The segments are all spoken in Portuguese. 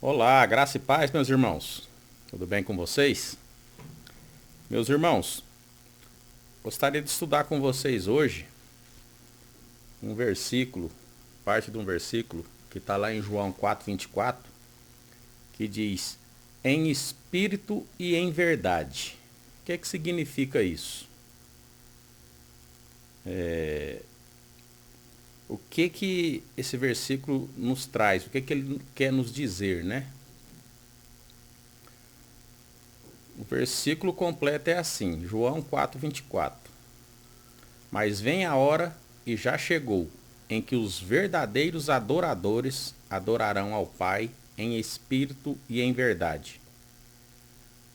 Olá, graça e paz, meus irmãos. Tudo bem com vocês? Meus irmãos, gostaria de estudar com vocês hoje um versículo, parte de um versículo que está lá em João 4:24, que diz: em espírito e em verdade. O que é que significa isso? O que esse versículo nos traz? O que ele quer nos dizer, né? O versículo completo é assim, João 4:24. Mas vem a hora, e já chegou, em que os verdadeiros adoradores adorarão ao Pai em espírito e em verdade.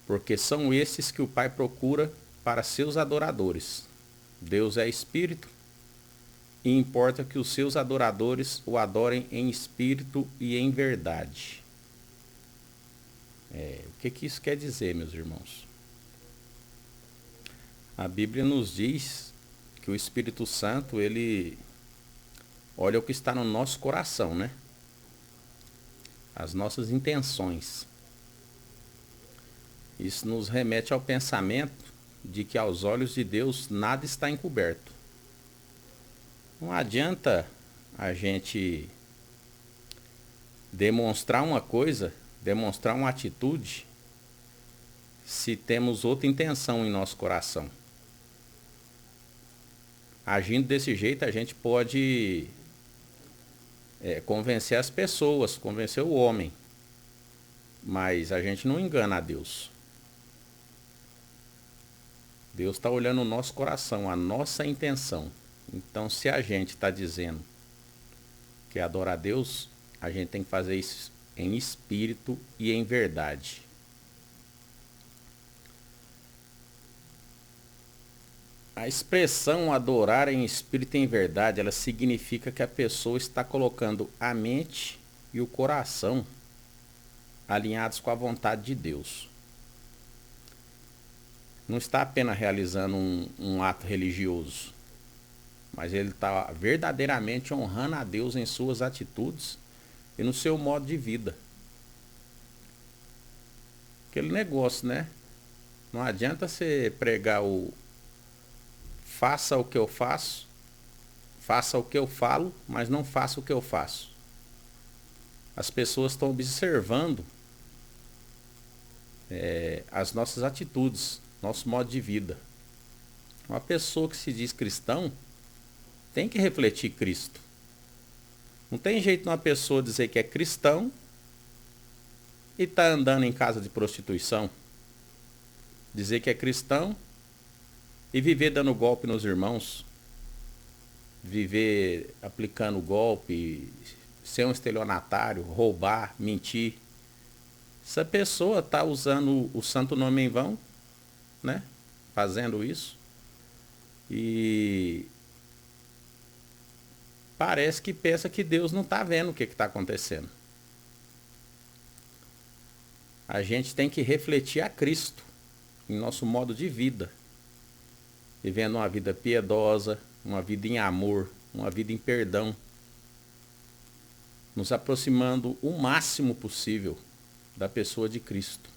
Porque são esses que o Pai procura para seus adoradores. Deus é espírito, e importa que os seus adoradores o adorem em espírito e em verdade. O que isso quer dizer, meus irmãos? A Bíblia nos diz que o Espírito Santo, ele olha o que está no nosso coração, né? As nossas intenções. Isso nos remete ao pensamento de que aos olhos de Deus nada está encoberto. Não adianta a gente demonstrar uma coisa, demonstrar uma atitude, se temos outra intenção em nosso coração. Agindo desse jeito, a gente pode convencer as pessoas, convencer o homem, mas a gente não engana a Deus. Deus está olhando o nosso coração, a nossa intenção. Então, se a gente está dizendo que adora a Deus, a gente tem que fazer isso em espírito e em verdade. A expressão adorar em espírito e em verdade, ela significa que a pessoa está colocando a mente e o coração alinhados com a vontade de Deus. Não está apenas realizando um ato religioso, mas ele está verdadeiramente honrando a Deus em suas atitudes e no seu modo de vida. Aquele negócio, né? Não adianta você pregar o faça o que eu faço, faça o que eu falo, mas não faça o que eu faço. As pessoas estão observando as nossas atitudes, nosso modo de vida. Uma pessoa que se diz cristão tem que refletir Cristo. Não tem jeito de uma pessoa dizer que é cristão e tá andando em casa de prostituição. Dizer que é cristão e viver dando golpe nos irmãos. Viver aplicando golpe, ser um estelionatário, roubar, mentir. Essa pessoa está usando o santo nome em vão, né? Fazendo isso. E parece que pensa que Deus não está vendo o que está acontecendo. A gente tem que refletir a Cristo em nosso modo de vida. Vivendo uma vida piedosa, uma vida em amor, uma vida em perdão. Nos aproximando o máximo possível da pessoa de Cristo.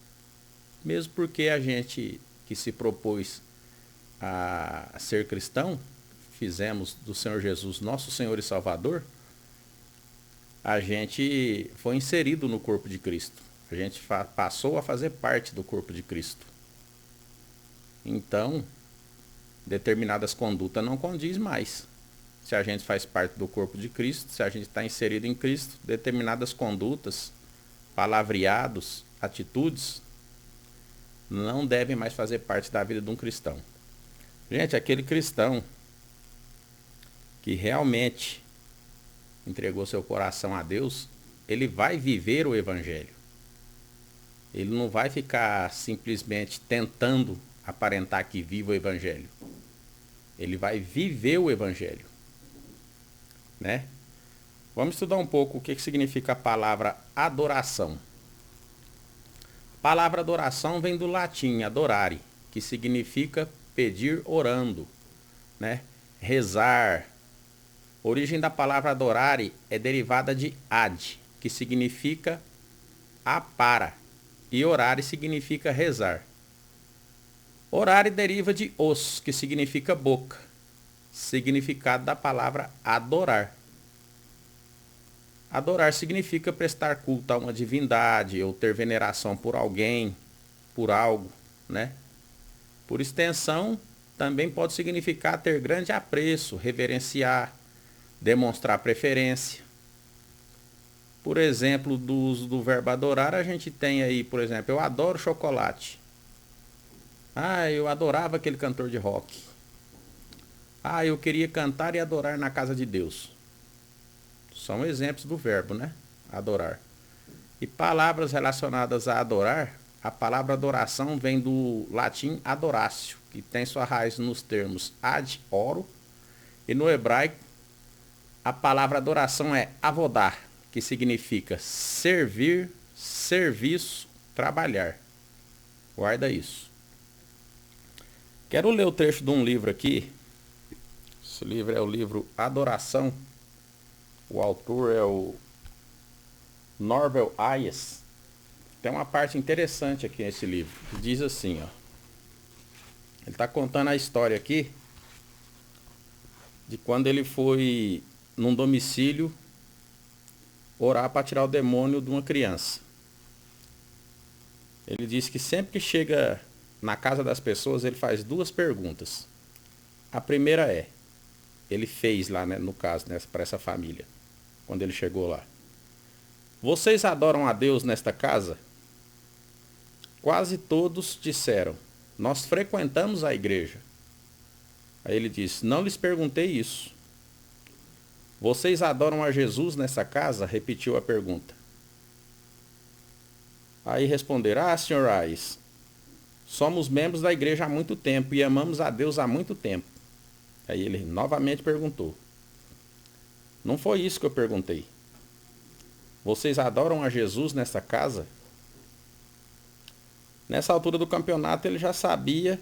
Mesmo porque a gente que se propôs a ser cristão, fizemos do Senhor Jesus nosso Senhor e Salvador, a gente foi inserido no corpo de Cristo. A gente passou a fazer parte do corpo de Cristo. Então, determinadas condutas não condiz mais. Se a gente faz parte do corpo de Cristo, se a gente está inserido em Cristo, determinadas condutas, palavreados, atitudes, não devem mais fazer parte da vida de um cristão. Gente, aquele cristão que realmente entregou seu coração a Deus, ele vai viver o Evangelho. Ele não vai ficar simplesmente tentando aparentar que vive o Evangelho. Ele vai viver o Evangelho, né? Vamos estudar um pouco o que significa a palavra adoração. A palavra adoração vem do latim adorare, que significa pedir orando, né? Rezar. A origem da palavra adorare é derivada de ad, que significa para. E orare significa rezar. Orare deriva de os, que significa boca. Significado da palavra adorar. Adorar significa prestar culto a uma divindade ou ter veneração por alguém, por algo, né? Por extensão, também pode significar ter grande apreço, reverenciar, demonstrar preferência. Por exemplo, do uso do verbo adorar, a gente tem aí, por exemplo, eu adoro chocolate. Ah, eu adorava aquele cantor de rock. Ah, eu queria cantar e adorar na casa de Deus. São exemplos do verbo, né? Adorar. E palavras relacionadas a adorar, a palavra adoração vem do latim adoratio, que tem sua raiz nos termos ad oro, e no hebraico a palavra adoração é avodar, que significa servir, serviço, trabalhar. Guarda isso. Quero ler o trecho de um livro aqui. Esse livro é o livro Adoração. O autor é o Norvel Ayers. Tem uma parte interessante aqui nesse livro. Diz assim, ó. Ele está contando a história aqui de quando ele foi num domicílio orar para tirar o demônio de uma criança. Ele diz que sempre que chega na casa das pessoas, ele faz duas perguntas. A primeira é, ele fez lá, né, no caso, né, para essa família, quando ele chegou lá. Vocês adoram a Deus nesta casa? Quase todos disseram, nós frequentamos a igreja. Aí ele disse, não lhes perguntei isso. Vocês adoram a Jesus nessa casa? Repetiu a pergunta. Aí responderam, Sr. Ayers, somos membros da igreja há muito tempo e amamos a Deus há muito tempo. Aí ele novamente perguntou. Não foi isso que eu perguntei. Vocês adoram a Jesus nessa casa? Nessa altura do campeonato ele já sabia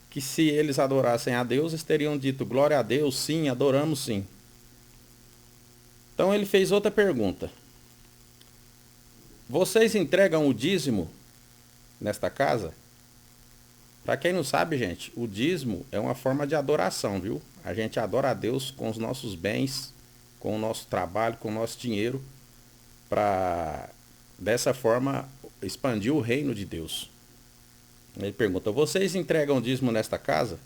que se eles adorassem a Deus, eles teriam dito, glória a Deus, sim, adoramos sim. Então ele fez outra pergunta. Vocês entregam o dízimo nesta casa? Para quem não sabe, gente, o dízimo é uma forma de adoração, viu? A gente adora a Deus com os nossos bens, com o nosso trabalho, com o nosso dinheiro, para dessa forma expandir o reino de Deus. Ele pergunta, vocês entregam dízimo nesta casa?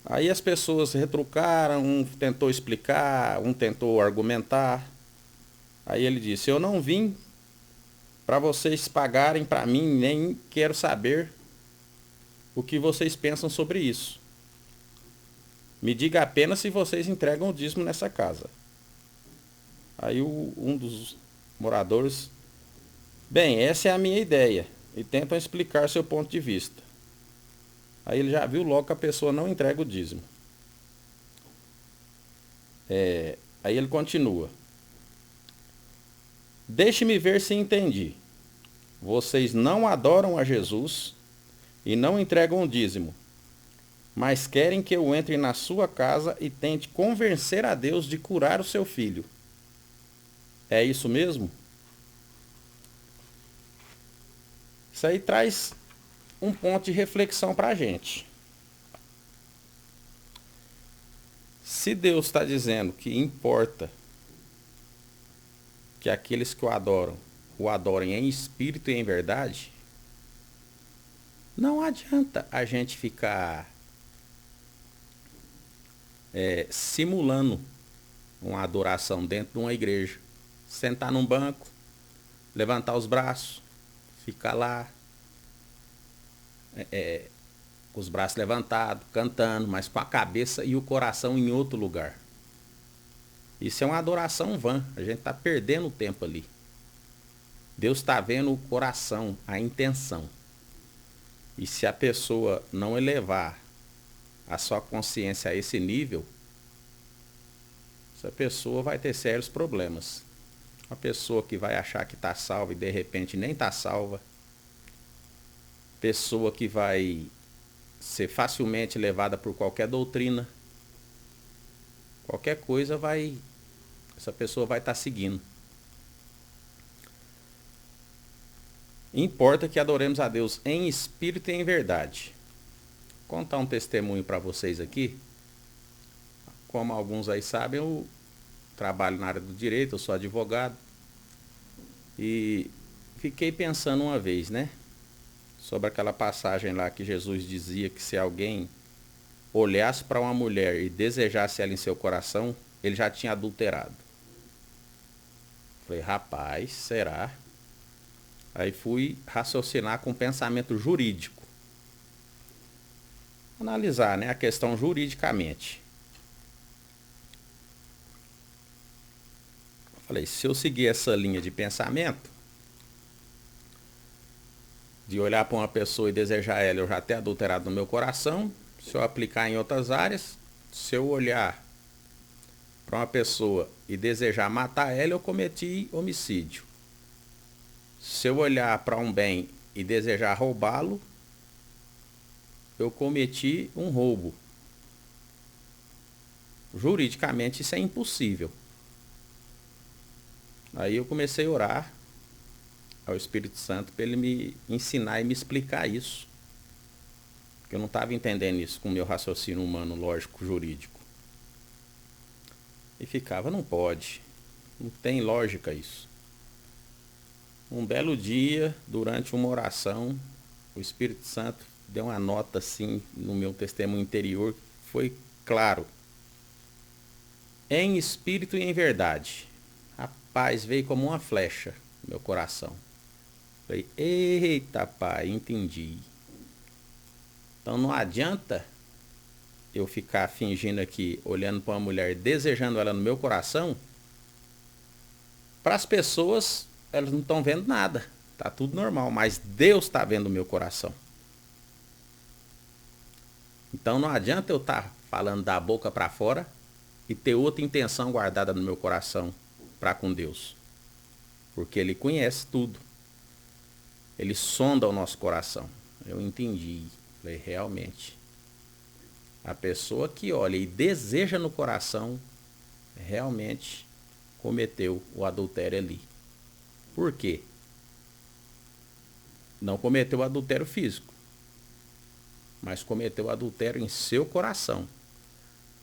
Aí as pessoas retrucaram, um tentou explicar, um tentou argumentar. Aí ele disse, eu não vim para vocês pagarem para mim, nem quero saber o que vocês pensam sobre isso. Me diga apenas se vocês entregam o dízimo nessa casa. Aí um dos moradores, bem, essa é a minha ideia, e tentam explicar seu ponto de vista. Aí ele já viu logo que a pessoa não entrega o dízimo. Aí ele continua. Deixe-me ver se entendi. Vocês não adoram a Jesus e não entregam o dízimo, mas querem que eu entre na sua casa e tente convencer a Deus de curar o seu filho. É isso mesmo? Isso aí traz um ponto de reflexão para a gente. Se Deus está dizendo que importa que aqueles que o adorem em espírito e em verdade, não adianta a gente ficar simulando uma adoração dentro de uma igreja. Sentar num banco, levantar os braços, ficar lá, com os braços levantados, cantando, mas com a cabeça e o coração em outro lugar. Isso é uma adoração vã, a gente está perdendo o tempo ali. Deus está vendo o coração, a intenção. E se a pessoa não elevar a sua consciência a esse nível, essa pessoa vai ter sérios problemas. Uma pessoa que vai achar que está salva e de repente nem está salva. Pessoa que vai ser facilmente levada por qualquer doutrina. Qualquer coisa essa pessoa vai estar seguindo. Importa que adoremos a Deus em espírito e em verdade. Vou contar um testemunho para vocês aqui. Como alguns aí sabem, eu trabalho na área do direito, eu sou advogado. E fiquei pensando uma vez, né? Sobre aquela passagem lá que Jesus dizia que se alguém olhasse para uma mulher e desejasse ela em seu coração, ele já tinha adulterado. Falei, rapaz, será? Aí fui raciocinar com pensamento jurídico. Analisar, né, a questão juridicamente. Falei, se eu seguir essa linha de pensamento, de olhar para uma pessoa e desejar ela, eu já ter adulterado no meu coração. Se eu aplicar em outras áreas, se eu olhar para uma pessoa e desejar matar ela, eu cometi homicídio. Se eu olhar para um bem e desejar roubá-lo, eu cometi um roubo. Juridicamente isso é impossível. Aí eu comecei a orar ao Espírito Santo para ele me ensinar e me explicar isso. Porque eu não estava entendendo isso com o meu raciocínio humano, lógico, jurídico. E ficava, não pode. Não tem lógica isso. Um belo dia, durante uma oração, o Espírito Santo deu uma nota assim no meu testemunho interior, foi claro. Em espírito e em verdade. Rapaz, veio como uma flecha no meu coração. Falei, eita pai, entendi. Então não adianta eu ficar fingindo aqui, olhando para uma mulher, desejando ela no meu coração. Para as pessoas, elas não estão vendo nada. Tá tudo normal, mas Deus está vendo o meu coração. Então não adianta eu estar falando da boca para fora e ter outra intenção guardada no meu coração para com Deus. Porque Ele conhece tudo. Ele sonda o nosso coração. Eu entendi. Falei, realmente. A pessoa que olha e deseja no coração, realmente cometeu o adultério ali. Por quê? Não cometeu o adultério físico, mas cometeu o adultério em seu coração.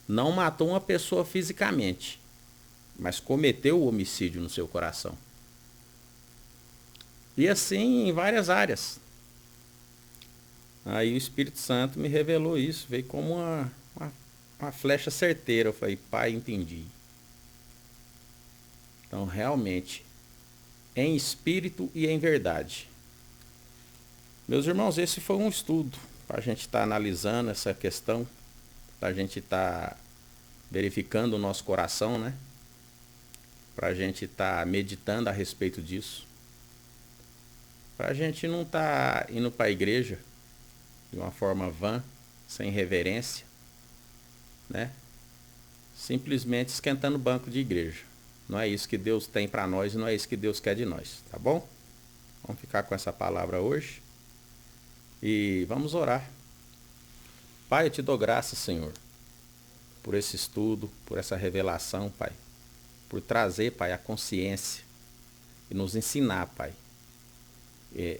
Não matou uma pessoa fisicamente, mas cometeu o homicídio no seu coração. E assim em várias áreas. Aí o Espírito Santo me revelou isso, veio como uma flecha certeira. Eu falei, pai, entendi. Então realmente, em espírito e em verdade. Meus irmãos, esse foi um estudo para a gente estar analisando essa questão, para a gente estar verificando o nosso coração, né? Para a gente estar meditando a respeito disso. Para a gente não estar indo para a igreja de uma forma vã, sem reverência, né? Simplesmente esquentando o banco de igreja. Não é isso que Deus tem para nós e não é isso que Deus quer de nós, tá bom? Vamos ficar com essa palavra hoje e vamos orar. Pai, eu te dou graças, Senhor, por esse estudo, por essa revelação, Pai, por trazer, Pai, a consciência e nos ensinar, Pai,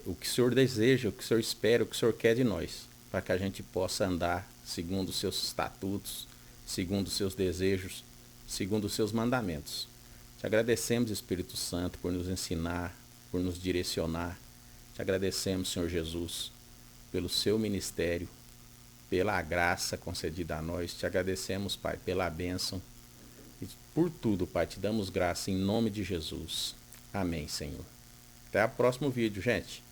o que o Senhor deseja, o que o Senhor espera, o que o Senhor quer de nós, para que a gente possa andar segundo os seus estatutos, segundo os seus desejos, segundo os seus mandamentos. Te agradecemos, Espírito Santo, por nos ensinar, por nos direcionar. Te agradecemos, Senhor Jesus, pelo seu ministério, pela graça concedida a nós. Te agradecemos, Pai, pela bênção. E por tudo, Pai, te damos graça em nome de Jesus. Amém, Senhor. Até o próximo vídeo, gente.